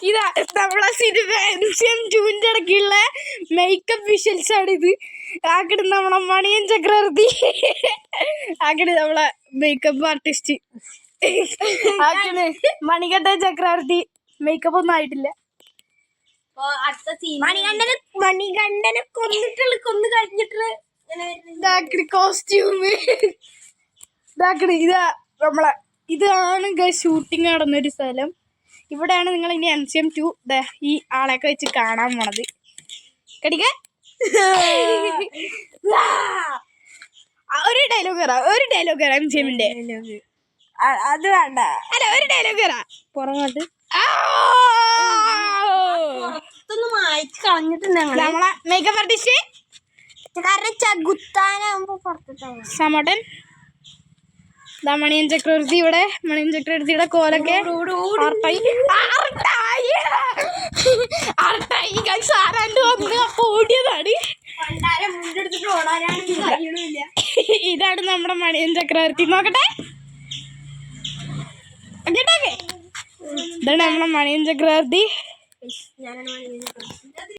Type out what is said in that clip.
ഇതാ നമ്മളെ cinema MCM2 ഇടയ്ക്കുള്ള മേക്കപ്പ് വിഷ്വൽസ് ആണ് ഇത്. ആക്കട് നമ്മളെ മണിയൻ ചക്രവർത്തി, ആക്കട് നമ്മളെ മേക്കപ്പ് ആർട്ടിസ്റ്റ്, ആക്കട് മണികണ്ഠൻ ചക്രവർത്തി. മേക്കപ്പ് ഒന്നും ആയിട്ടില്ല. മണികണ്ഠനെ കൊന്നു കഴിഞ്ഞിട്ട് ഇതാക്കട് കോസ്റ്റ്യൂം ഇതാക്കട്. ഇതാ നമ്മളെ ഇതാണ് ഷൂട്ടിങ് നടന്നൊരു സ്ഥലം. ഇവിടെയാണ് നിങ്ങൾ ഇനി MCM2 ഈ ആളെയൊക്കെ വെച്ച് കാണാൻ പോണത്. കടിക്ക ഒരു ഡയലോഗ് MCMന്റെ. അത് വേണ്ട. അല്ല, ഒരു ഡയലോഗ് പുറമോട്ട് മായ്ച്ച് കളഞ്ഞിട്ടുണ്ട് നമ്മളെ മേക്കപ്പ് ആർട്ടിസ്റ്റ് ചകുത്താനാകുമ്പോ പുറത്തിട്ടാണ് സമോട്ടൻ. മണിയൻ ചക്രവർത്തി. ഇവിടെ മണിയൻ ചക്രവർത്തിയുടെ കോലൊക്കെ ഓടിയതാണ്. ഇതാണ് നമ്മുടെ മണിയൻ ചക്രവർത്തി. നോക്കട്ടെ, ഇതാണ് നമ്മുടെ മണിയൻ ചക്രവർത്തി.